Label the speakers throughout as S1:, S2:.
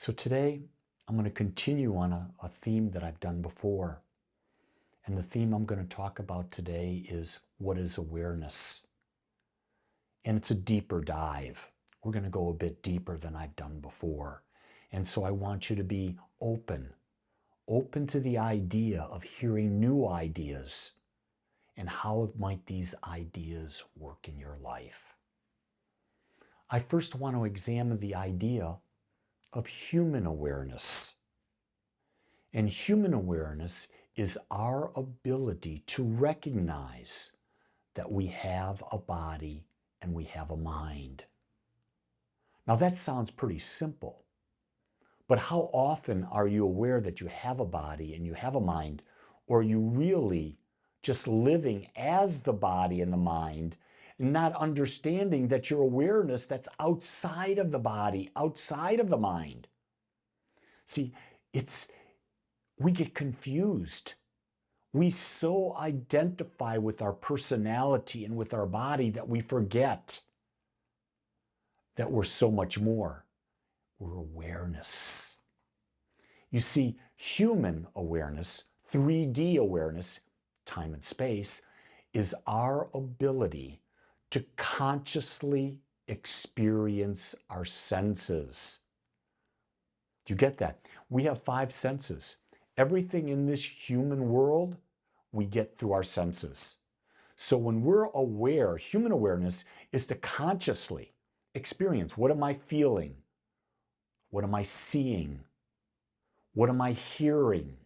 S1: So today, I'm going to continue on a theme that I've done before. And the theme I'm going to talk about today is what is awareness? And it's a deeper dive. We're going to go a bit deeper than I've done before. And so I want you to be open to the idea of hearing new ideas and how might these ideas work in your life. I first want to examine the idea of human awareness. And human awareness is our ability to recognize that we have a body and we have a mind. Now that sounds pretty simple, but how often are you aware that you have a body and you have a mind, or are you really just living as the body and the mind and not understanding that your awareness that's outside of the body, outside of the mind? See, we get confused. We so identify with our personality and with our body that we forget that we're so much more. We're awareness. You see, human awareness, 3D awareness, time and space, is our ability to consciously experience our senses. Do you get that? We have 5 senses. Everything in this human world, we get through our senses. So when we're aware, human awareness is to consciously experience, what am I feeling? What am I seeing? What am I hearing?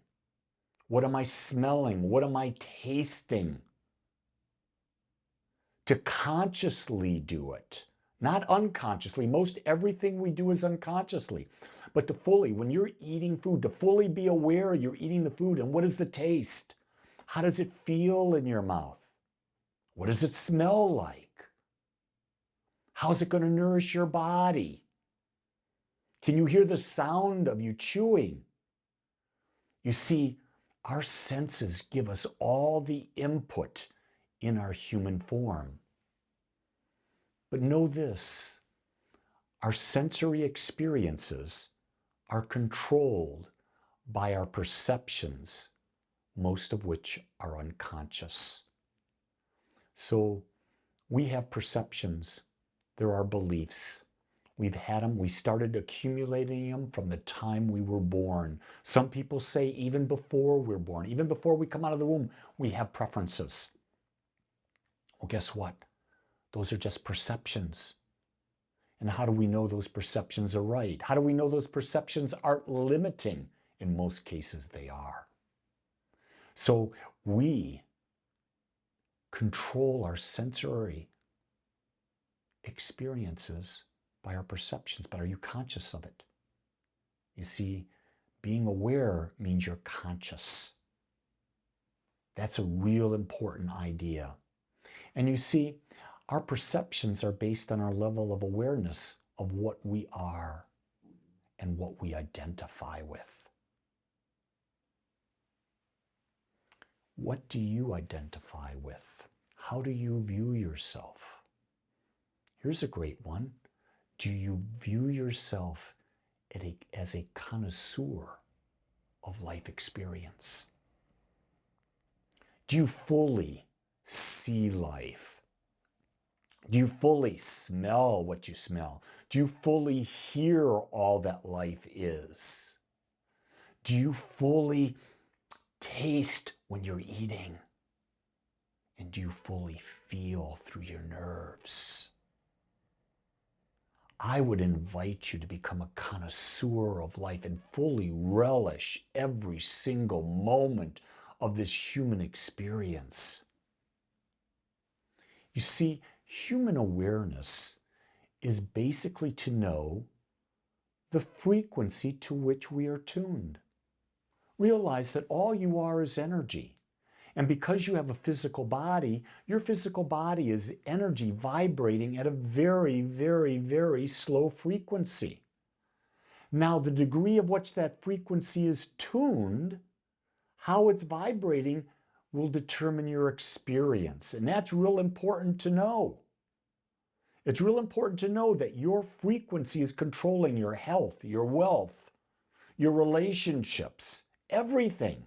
S1: What am I smelling? What am I tasting? To consciously do it, not unconsciously. Most everything we do is unconsciously. But to fully, when you're eating food, to fully be aware you're eating the food and what is the taste? How does it feel in your mouth? What does it smell like? How's it going to nourish your body? Can you hear the sound of you chewing? You see, our senses give us all the input in our human form. But know this, our sensory experiences are controlled by our perceptions, most of which are unconscious. So we have perceptions. There are beliefs. We've had them. We started accumulating them from the time we were born. Some people say even before we're born, even before we come out of the womb, we have preferences. Well, guess what? Those are just perceptions. And how do we know those perceptions are right? How do we know those perceptions aren't limiting? In most cases, they are. So we control our sensory experiences by our perceptions, but are you conscious of it? You see, being aware means you're conscious. That's a real important idea. And you see, our perceptions are based on our level of awareness of what we are and what we identify with. What do you identify with? How do you view yourself? Here's a great one. Do you view yourself as a connoisseur of life experience? Do you fully see life? Do you fully smell what you smell? Do you fully hear all that life is? Do you fully taste when you're eating? And do you fully feel through your nerves? I would invite you to become a connoisseur of life and fully relish every single moment of this human experience. You see, human awareness is basically to know the frequency to which we are tuned. Realize that all you are is energy. And because you have a physical body, your physical body is energy vibrating at a very, very, very slow frequency. Now, the degree of which that frequency is tuned, how it's vibrating, will determine your experience. And that's real important to know. It's real important to know that your frequency is controlling your health, your wealth, your relationships, everything.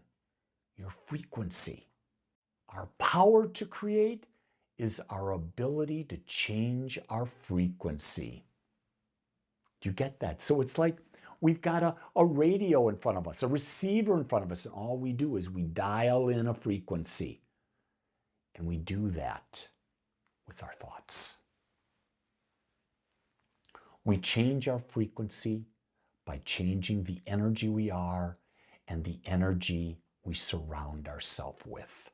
S1: Your frequency. Our power to create is our ability to change our frequency. Do you get that? So it's like we've got a radio in front of us, a receiver in front of us, and all we do is we dial in a frequency. And we do that with our thoughts. We change our frequency by changing the energy we are and the energy we surround ourselves with.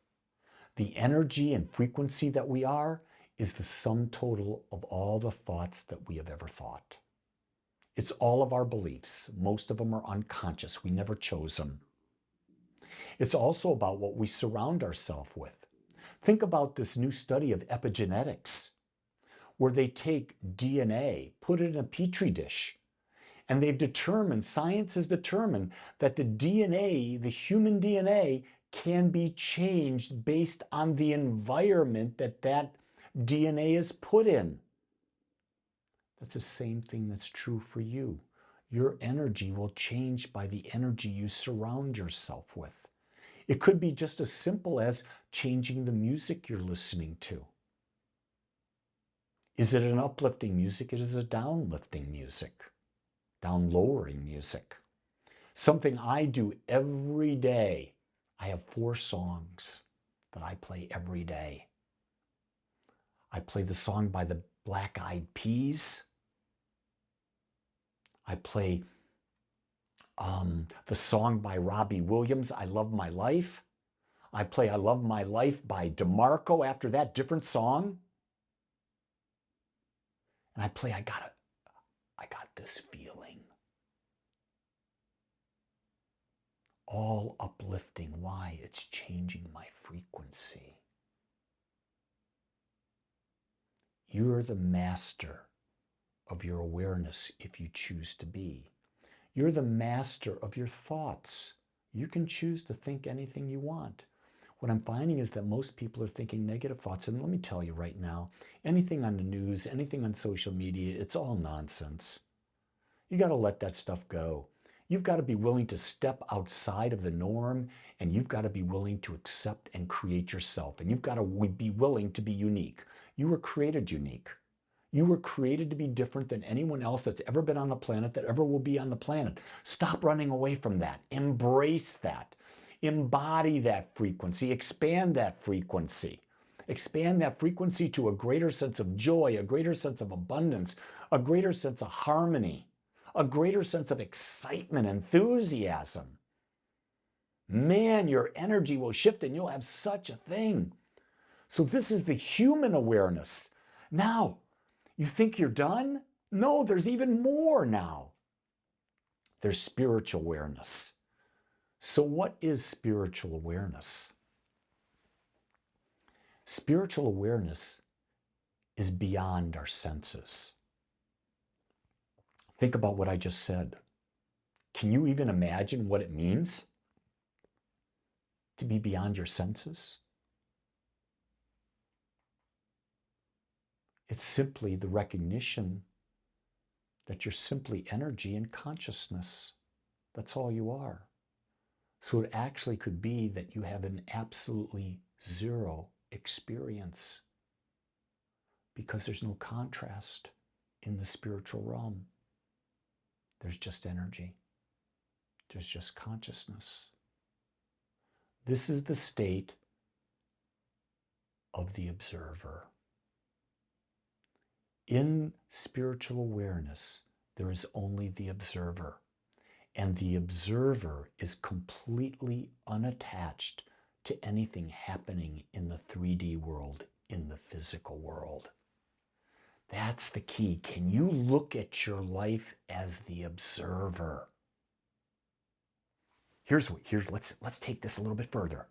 S1: The energy and frequency that we are is the sum total of all the thoughts that we have ever thought. It's all of our beliefs. Most of them are unconscious. We never chose them. It's also about what we surround ourselves with. Think about this new study of epigenetics, where they take DNA, put it in a petri dish, and they've determined, science has determined, that the DNA, the human DNA, can be changed based on the environment that that DNA is put in. That's the same thing that's true for you. Your energy will change by the energy you surround yourself with. It could be just as simple as changing the music you're listening to. Is it an uplifting music? It is a downlifting music, down-lowering music. Something I do every day. I have 4 songs that I play every day. I play the song by the Black Eyed Peas. I play the song by Robbie Williams, I Love My Life. I play I Love My Life by DeMarco. After that, different song. And I play I got this feeling. All uplifting. Why? It's changing my frequency. You're the master of your awareness if you choose to be. You're the master of your thoughts. You can choose to think anything you want. What I'm finding is that most people are thinking negative thoughts. And let me tell you right now, anything on the news, anything on social media, it's all nonsense. You got to let that stuff go. You've got to be willing to step outside of the norm, and you've got to be willing to accept and create yourself. And you've got to be willing to be unique. You were created unique. You were created to be different than anyone else that's ever been on the planet, that ever will be on the planet. Stop running away from that. Embrace that. Embody that frequency. Expand that frequency. Expand that frequency to a greater sense of joy, a greater sense of abundance, a greater sense of harmony, a greater sense of excitement, enthusiasm. Man, your energy will shift and you'll have such a thing. So this is the human awareness. Now, you think you're done? No, there's even more now. There's spiritual awareness. So what is spiritual awareness? Spiritual awareness is beyond our senses. Think about what I just said. Can you even imagine what it means to be beyond your senses? It's simply the recognition that you're simply energy and consciousness. That's all you are. So it actually could be that you have an absolutely zero experience because there's no contrast in the spiritual realm. There's just energy. There's just consciousness. This is the state of the observer. In spiritual awareness, there is only the observer. And the observer is completely unattached to anything happening in the 3D world, in the physical world. That's the key. Can you look at your life as the observer? Let's take this a little bit further.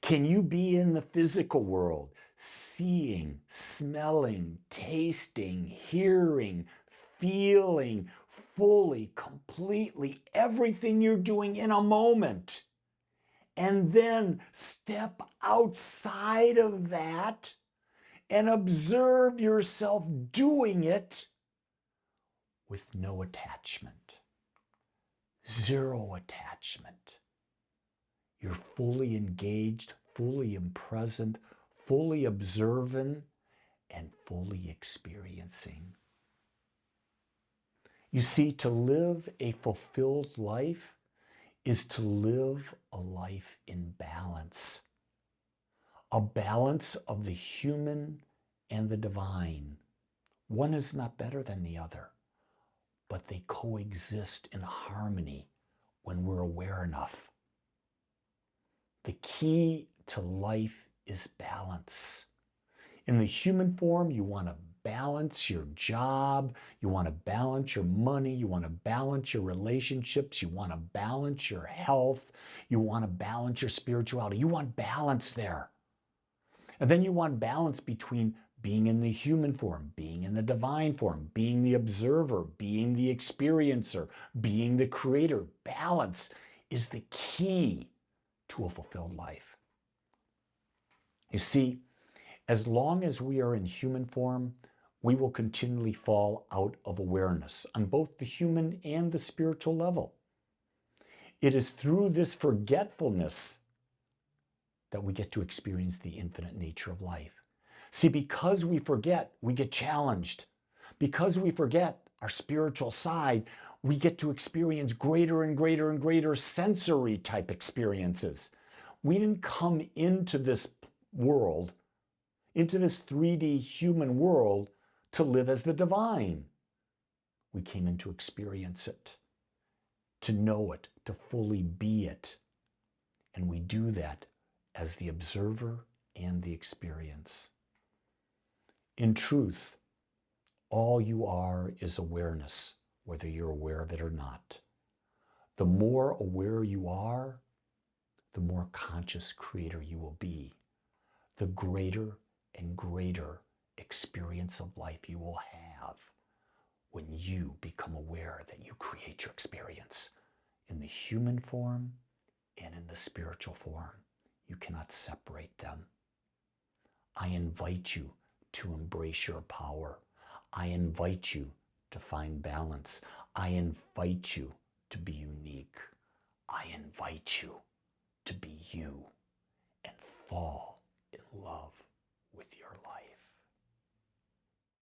S1: Can you be in the physical world, seeing, smelling, tasting, hearing, feeling, fully, completely, everything you're doing in a moment, and then step outside of that and observe yourself doing it with no attachment, zero attachment. You're fully engaged, fully present, fully observant, and fully experiencing. You see, to live a fulfilled life is to live a life in balance. A balance of the human and the divine. One is not better than the other, but they coexist in harmony when we're aware enough. The key to life is balance. In the human form, you want to balance your job, you want to balance your money, you want to balance your relationships, you want to balance your health, you want to balance your spirituality. You want balance there. And then you want balance between being in the human form, being in the divine form, being the observer, being the experiencer, being the creator. Balance is the key to a fulfilled life. You see, as long as we are in human form, we will continually fall out of awareness on both the human and the spiritual level. It is through this forgetfulness that we get to experience the infinite nature of life. See, because we forget, we get challenged. Because we forget our spiritual side, we get to experience greater and greater and greater sensory type experiences. We didn't come into this world, into this 3D human world, to live as the divine. We came in to experience it, to know it, to fully be it. And we do that as the observer and the experience. In truth, all you are is awareness, whether you're aware of it or not. The more aware you are, the more conscious creator you will be. The greater and greater experience of life you will have when you become aware that you create your experience in the human form and in the spiritual form. You cannot separate them. I invite you to embrace your power. I invite you to find balance. I invite you to be unique. I invite you to be you and fall in love.